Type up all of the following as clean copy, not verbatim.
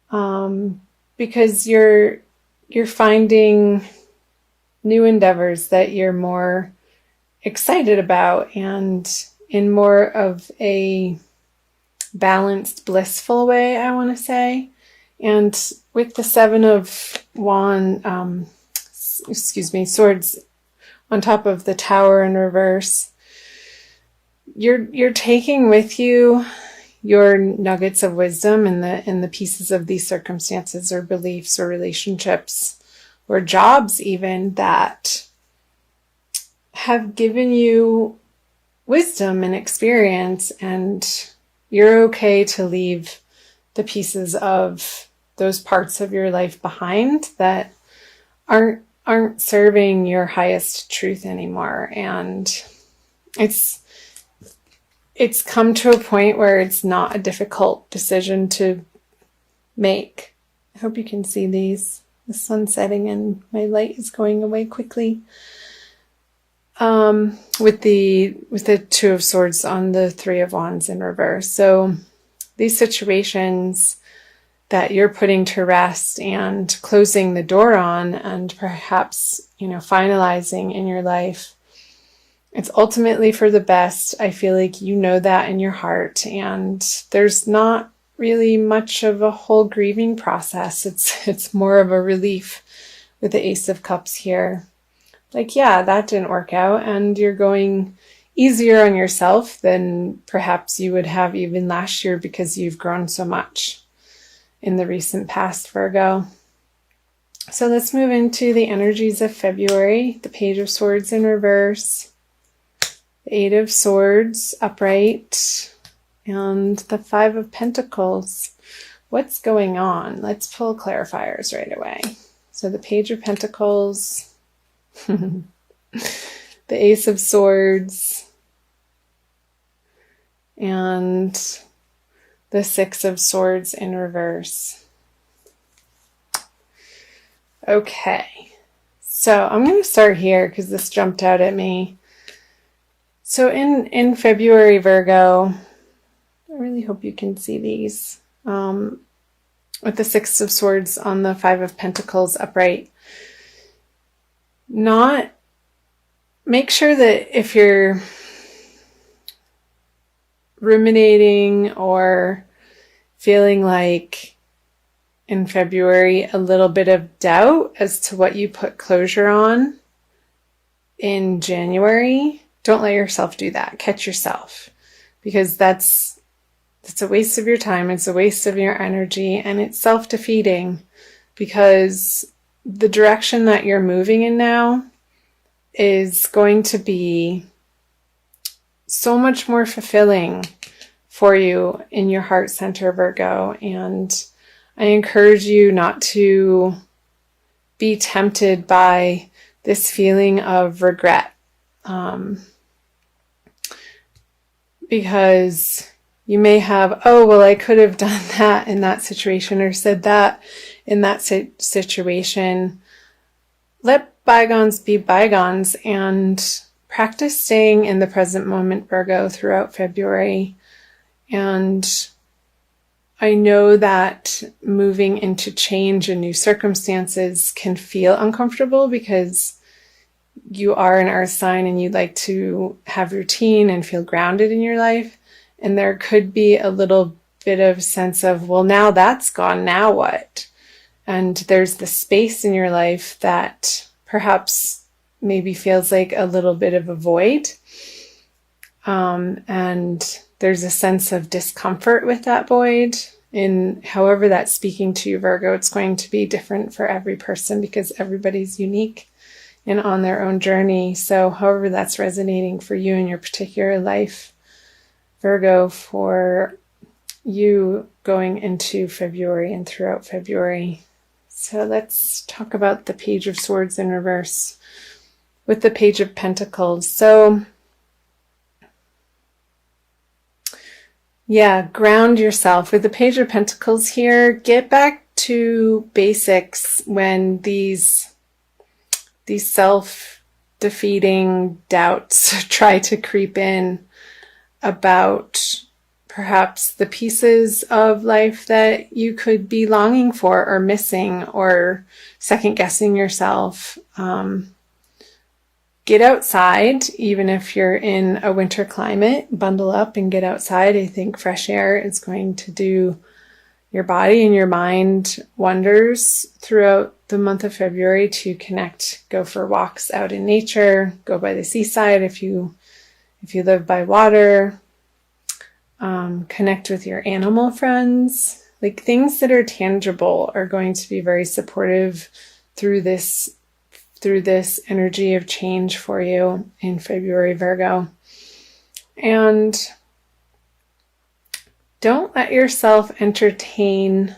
because you're finding new endeavors that you're more excited about and in more of a balanced, blissful way, I want to say. And with the Seven of Swords on top of the Tower in reverse, you're taking with you your nuggets of wisdom in the pieces of these circumstances or beliefs or relationships or jobs even that have given you wisdom and experience, and you're okay to leave the pieces of those parts of your life behind that aren't serving your highest truth anymore. And it's come to a point where it's not a difficult decision to make. I hope you can see these. The sun's setting and my light is going away quickly. With the Two of Swords on the Three of Wands in reverse. So these situations that you're putting to rest and closing the door on and perhaps, finalizing in your life, it's ultimately for the best. I feel like you know that in your heart, and there's not really much of a whole grieving process. It's more of a relief with the Ace of Cups here. Like, yeah, that didn't work out, and you're going easier on yourself than perhaps you would have even last year because you've grown so much in the recent past, Virgo. So let's move into the energies of February. The Page of Swords in reverse, the Eight of Swords upright, and the Five of Pentacles. What's going on? Let's pull clarifiers right away. So the Page of Pentacles, the Ace of Swords, and the Six of Swords in reverse. Okay, so I'm going to start here because this jumped out at me. So in February, Virgo, I really hope you can see these. With the Six of Swords on the Five of Pentacles upright. Make sure that if you're ruminating or feeling like in February a little bit of doubt as to what you put closure on in January, don't let yourself do that. Catch yourself, because that's a waste of your time. It's a waste of your energy, and it's self-defeating, because the direction that you're moving in now is going to be so much more fulfilling for you in your heart center, Virgo. And I encourage you not to be tempted by this feeling of regret, because you may have, oh, well, I could have done that in that situation or said that in that situation. Let bygones be bygones and practice staying in the present moment, Virgo, throughout February. And I know that moving into change and new circumstances can feel uncomfortable because you are an earth sign and you'd like to have routine and feel grounded in your life. And there could be a little bit of sense of, well, now that's gone, now what? And there's the space in your life that perhaps maybe feels like a little bit of a void. And there's a sense of discomfort with that void. And however that's speaking to you, Virgo, it's going to be different for every person because everybody's unique and on their own journey. So however that's resonating for you in your particular life, Virgo, for you going into February and throughout February. So let's talk about the Page of Swords in reverse with the Page of Pentacles. So yeah, ground yourself. With the Page of Pentacles here, get back to basics when these self-defeating doubts try to creep in about perhaps the pieces of life that you could be longing for or missing or second guessing yourself. Get outside, even if you're in a winter climate, bundle up and get outside. I think fresh air is going to do your body and your mind wonders throughout the month of February to connect. Go for walks out in nature, go by the seaside if you live by water, connect with your animal friends. Like, things that are tangible are going to be very supportive through this energy of change for you in February, Virgo. And don't let yourself entertain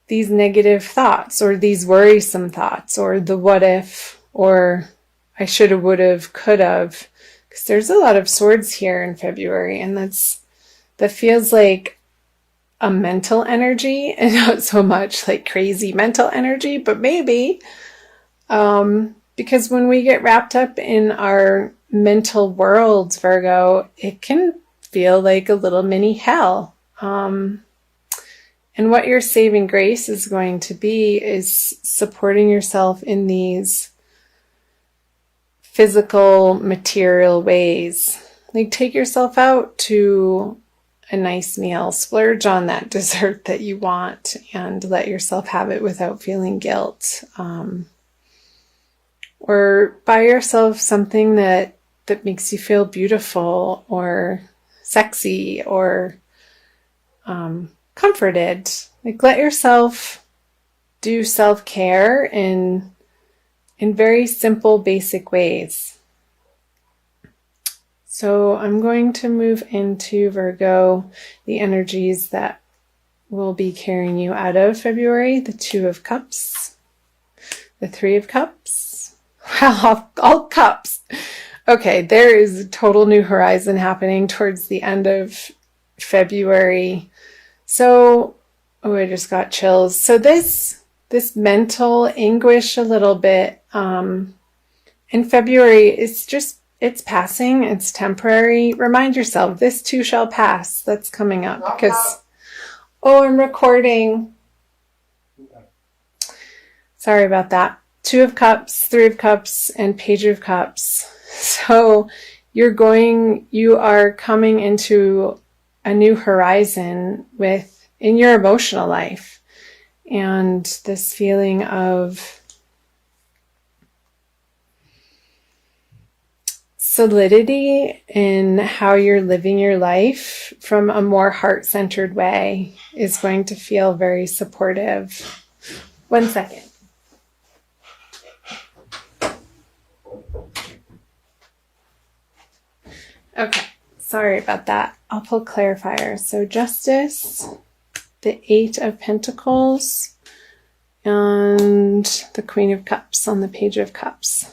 these negative thoughts or these worrisome thoughts or the what if or I should have, would have, could have, because there's a lot of swords here in February, and that feels like a mental energy and not so much like crazy mental energy, but maybe because when we get wrapped up in our mental worlds, Virgo, it can feel like a little mini hell. And what your saving grace is going to be is supporting yourself in these physical, material ways. Like, take yourself out to a nice meal, splurge on that dessert that you want, and let yourself have it without feeling guilt. Or buy yourself something that makes you feel beautiful or sexy or comforted. Like, let yourself do self-care in very simple, basic ways. So I'm going to move into, Virgo, the energies that will be carrying you out of February. The Two of Cups, the Three of Cups. Wow, all cups. Okay, there is a total new horizon happening towards the end of February. So, I just got chills. So this mental anguish a little bit in February, it's passing, it's temporary. Remind yourself, this too shall pass. That's coming up because, I'm recording. Sorry about that. Two of Cups, Three of Cups, and Page of Cups. So you are coming into a new horizon in your emotional life, and this feeling of solidity in how you're living your life from a more heart-centered way is going to feel very supportive. 1 second. Okay, sorry about that. I'll pull clarifier. So Justice, the Eight of Pentacles, and the Queen of Cups on the Page of Cups.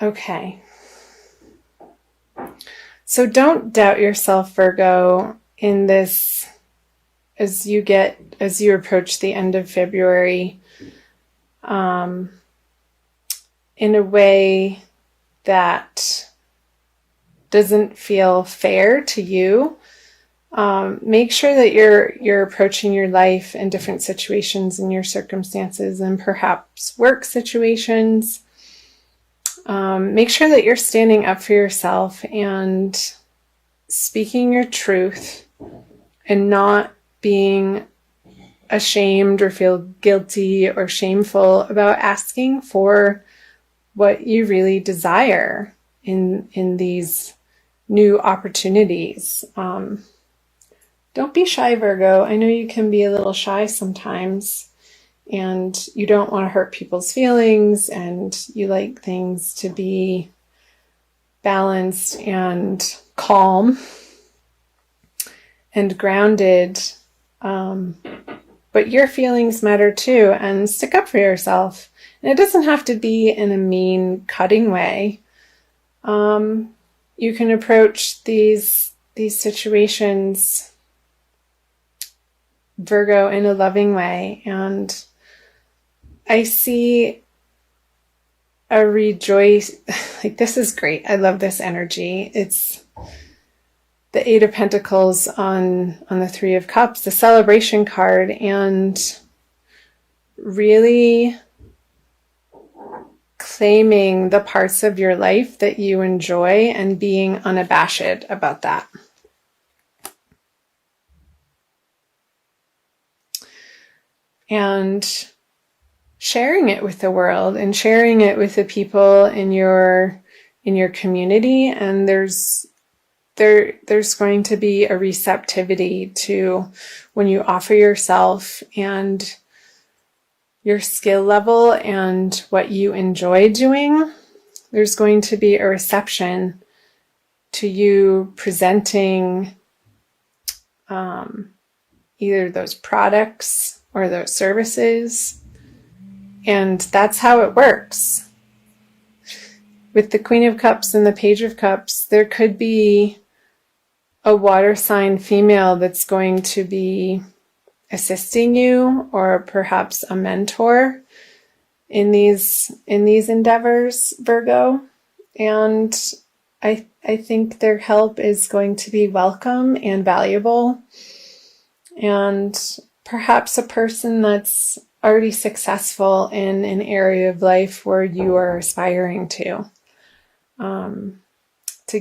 Okay. So don't doubt yourself, Virgo, in this as you approach the end of February, in a way that doesn't feel fair to you. Make sure that you're approaching your life in different situations and your circumstances and perhaps work situations. Make sure that you're standing up for yourself and speaking your truth and not being ashamed or feel guilty or shameful about asking for what you really desire in these new opportunities. Don't be shy, Virgo. I know you can be a little shy sometimes, and you don't want to hurt people's feelings, and you like things to be balanced and calm and grounded. But your feelings matter too, and stick up for yourself. And it doesn't have to be in a mean, cutting way. You can approach these situations, Virgo, in a loving way. And I see a rejoice. Like, this is great. I love this energy. It's the Eight of Pentacles on the Three of Cups, the celebration card, and really claiming the parts of your life that you enjoy and being unabashed about that. And sharing it with the world and sharing it with the people in your community. And there's going to be a receptivity to when you offer yourself and your skill level and what you enjoy doing. There's going to be a reception to you presenting either those products or those services. And that's how it works. With the Queen of Cups and the Page of Cups, there could be a water sign female that's going to be assisting you, or perhaps a mentor in these endeavors, Virgo. And I think their help is going to be welcome and valuable. And perhaps a person that's already successful in an area of life where you are aspiring to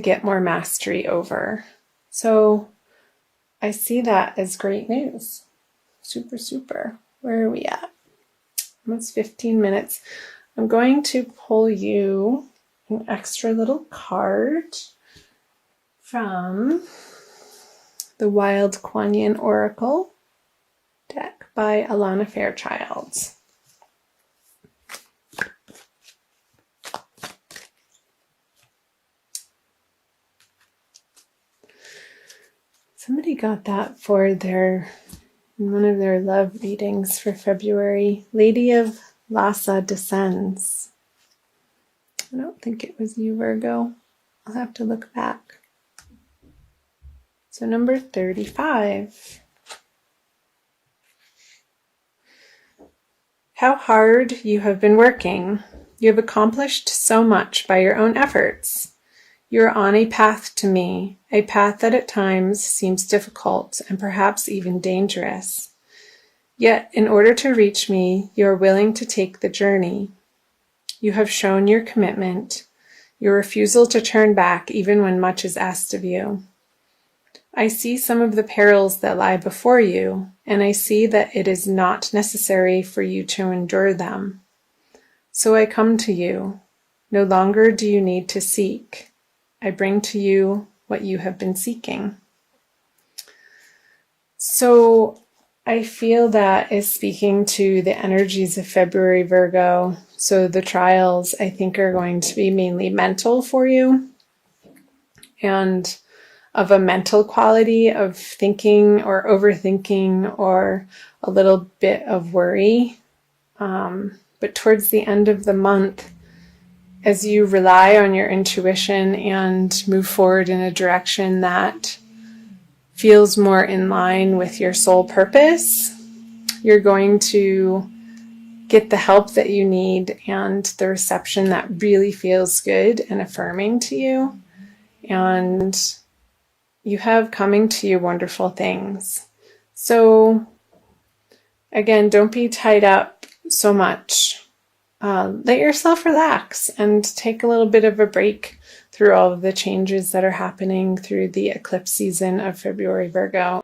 get more mastery over. So I see that as great news. Super, super. Where are we at? Almost 15 minutes. I'm going to pull you an extra little card from the Wild Kuan Yin Oracle deck by Alana Fairchild. Somebody got that for one of their love readings for February. Lady of Lhasa descends. I don't think it was you, Virgo. I'll have to look back. So number 35. How hard you have been working. You have accomplished so much by your own efforts. You are on a path to me, a path that at times seems difficult and perhaps even dangerous. Yet, in order to reach me, you are willing to take the journey. You have shown your commitment, your refusal to turn back even when much is asked of you. I see some of the perils that lie before you, and I see that it is not necessary for you to endure them. So I come to you. No longer do you need to seek. I bring to you what you have been seeking. So I feel that is speaking to the energies of February, Virgo. So the trials, I think, are going to be mainly mental for you, and of a mental quality of thinking or overthinking or a little bit of worry. But towards the end of the month, as you rely on your intuition and move forward in a direction that feels more in line with your soul purpose, you're going to get the help that you need and the reception that really feels good and affirming to you. And you have coming to you wonderful things. So again, don't be tied up so much. Let yourself relax and take a little bit of a break through all of the changes that are happening through the eclipse season of February, Virgo.